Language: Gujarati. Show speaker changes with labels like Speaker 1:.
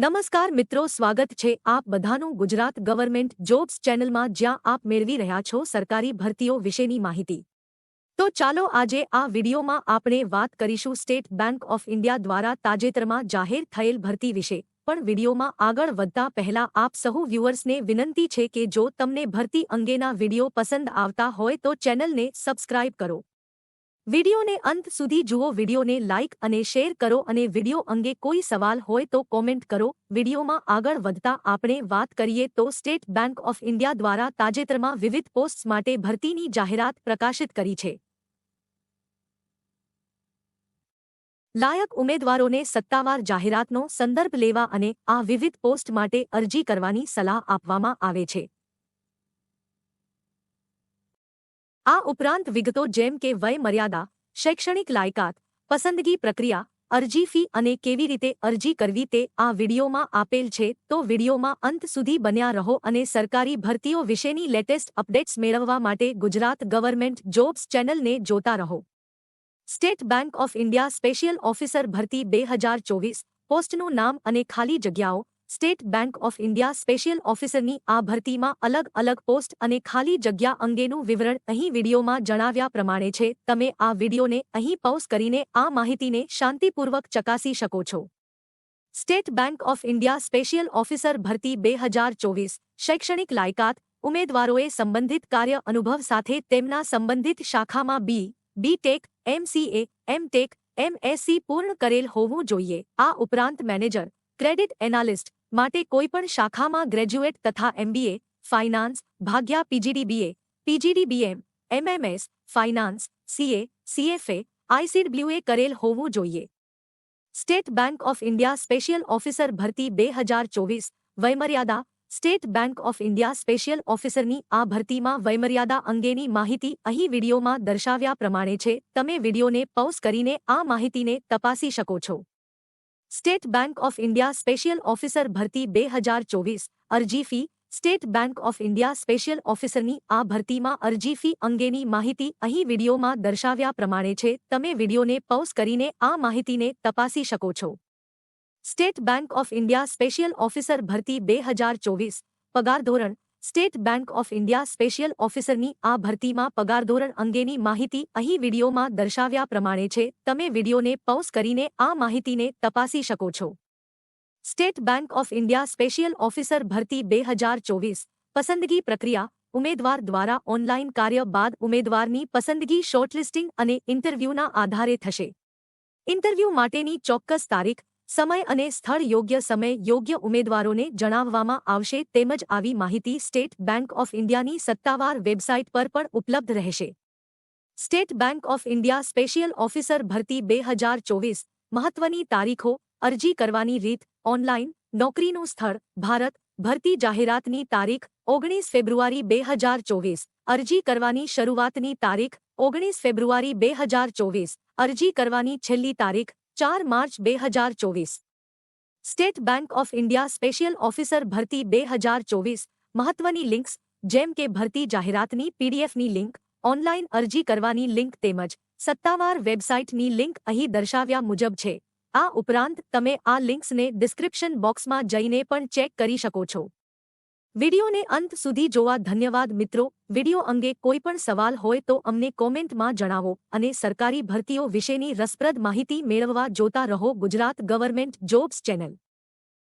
Speaker 1: નમસ્કાર મિત્રો, સ્વાગત છે આપ બધાનું ગુજરાત ગવર્મેન્ટ જોબ્સ ચેનલમાં, જ્યાં આપ મેળવી રહ્યા છો સરકારી ભરતીઓ વિશેની માહિતી। તો ચાલો આજે આ વિડીયોમાં આપણે વાત કરીશું સ્ટેટ બેંક ઓફ ઇન્ડિયા દ્વારા તાજેતરમાં જાહેર થયેલ ભરતી વિશે। પણ વિડીયોમાં આગળ વધતા પહેલા આપ સહુ વ્યુઅર્સને વિનંતી છે કે જો તમને ભરતી અંગેના વિડીયો પસંદ આવતા હોય તો ચેનલને સબસ્ક્રાઇબ કરો। વિડીયોને અંત સુધી જુઓ, વિડીયોને લાઇક અને શેર કરો અને વિડીયો અંગે કોઈ સવાલ હોય તો કોમેન્ટ કરો। વિડીયોમાં આગળ વધતા આપણે વાત કરીએ તો સ્ટેટ બેંક ઓફ ઇન્ડિયા દ્વારા તાજેતરમાં વિવિધ પોસ્ટ્સ માટે ભરતીની જાહેરાત પ્રકાશિત કરી છે। લાયક ઉમેદવારોને સત્તાવાર જાહેરાતનો સંદર્ભ લેવા અને આ વિવિધ પોસ્ટ માટે અરજી કરવાની સલાહ આપવામાં આવે છે। આ ઉપરાંત વિગતો જેમ કે વય મર્યાદા, શૈક્ષણિક લાયકાત, પસંદગી પ્રક્રિયા, અરજી ફી અને કેવી રીતે અરજી કરવી તે આ વિડીયોમાં આપેલ છે। તો વિડીયોમાં અંત સુધી બન્યા રહો અને સરકારી ભરતીઓ વિશેની લેટેસ્ટ અપડેટ્સ મેળવવા માટે ગુજરાત ગવર્મેન્ટ જોબ્સ ચેનલને જોતા રહો। State Bank of India special officer ભરતી 2024 પોસ્ટનું નામ અને ખાલી જગ્યાઓ। State Bank of India special ઓફિસરની આ ભરતીમાં અલગ અલગ પોસ્ટ અને ખાલી જગ્યા અંગેનું વિવરણ અહીં વિડીયોમાં જણાવ્યા પ્રમાણે છે। તમે આ વિડીયોને અહીં પૉઝ કરીને આ માહિતીને શાંતિપૂર્વક ચકાસી શકો છો। State Bank of India special officer ભરતી 2024 શૈક્ષણિક લાયકાત, ઉમેદવારોએ સંબંધિત કાર્ય અનુભવ સાથે તેમના સંબંધિત શાખામાં બી.ટેક, એમ.સી.એ, એમ.ટેક, એમ.એસસી પૂર્ણ કરેલ હોવું જોઈએ। આ ઉપરાંત મેનેજર, ક્રેડિટ એનાલિસ્ટ માટે કોઈપણ શાખામાં ગ્રેજ્યુએટ તથા એમબીએ, ફાઇનાન્સ, ભાગ્યા PGDBA, PGDBM, MMS, finance, CA, CFA, ICWA કરેલ હોવું જોઈએ। State Bank of India special officer ભરતી 2024 વયમર્યાદા। State Bank of India special ઓફિસરની આ ભરતીમાં વયમર્યાદા અંગેની માહિતી અહીં વિડીયોમાં દર્શાવ્યા પ્રમાણે છે। તમે વિડીયોને પૉઝ કરીને આ માહિતીને તપાસી શકો છો। State Bank of India special officer ભરતી 2024 અરજી ફી। State Bank of India special ઓફિસરની આ ભરતીમાં અરજી ફી અંગેની માહિતી અહીં વિડીયોમાં દર્શાવ્યા પ્રમાણે છે। તમે વિડીયોને પૉઝ કરીને આ માહિતીને તપાસી શકો છો। State Bank of India special officer ભરતી 2024 પગાર ધોરણ। State Bank of India special ઓફિસરની આ ભરતીમાં પગાર ધોરણ અંગેની માહિતી અહીં વિડીયોમાં દર્શાવ્યા પ્રમાણે છે। તમે વિડીયોને પૉઝ કરીને આ માહિતીને તપાસી શકો છો। State Bank of India special officer ભરતી 2024 પસંદગી પ્રક્રિયા। ઉમેદવાર દ્વારા ઓનલાઈન કાર્ય બાદ ઉમેદવારની પસંદગી શોર્ટલિસ્ટિંગ અને ઇન્ટરવ્યૂના આધારે થશે। ઇન્ટરવ્યૂ માટેની ચોક્કસ તારીખ, સમય અને સ્થળ યોગ્ય સમય યોગ્ય ઉમેદવારોને જણાવવામાં આવશે। તેમજ આવી માહિતી સ્ટેટ બેંક ઓફ ઇન્ડિયાની સત્તાવાર વેબસાઇટ પર પણ ઉપલબ્ધ રહેશે। State Bank of India special officer ભરતી 2024 મહત્વની તારીખો, અરજી કરવાની રીત, ઓનલાઈન, નોકરીનું સ્થળ, ભારત। ભરતી જાહેરાતની તારીખ 19 ફેબ્રુઆરી 2024, અરજી કરવાની શરૂઆતની તારીખ 19 ફેબ્રુઆરી 2024, અરજી કરવાની છેલ્લી તારીખ 4 March 2024। State Bank of India special officer ભરતી 2024 મહત્વની લિંક્સ જેમ કે ભરતી જાહેરાતની પીડીએફની લિંક, ઓનલાઈન અરજી કરવાની લિંક તેમજ સત્તાવાર વેબસાઇટની લિંક અહીં દર્શાવ્યા મુજબ છે। આ ઉપરાંત તમે આ લિંક્સને ડિસ્ક્રિપ્શન બોક્સમાં જઈને પણ ચેક કરી શકો છો। વિડીયોને અંત સુધી જોવા ધન્યવાદ મિત્રો। વિડીયો અંગે કોઈ પણ સવાલ હોય તો અમને કોમેન્ટમાં જણાવો અને સરકારી ભરતીઓ વિશેની રસપ્રદ માહિતી મેળવવા જોતા રહો ગુજરાત ગવર્મેન્ટ જોબ્સ ચેનલ।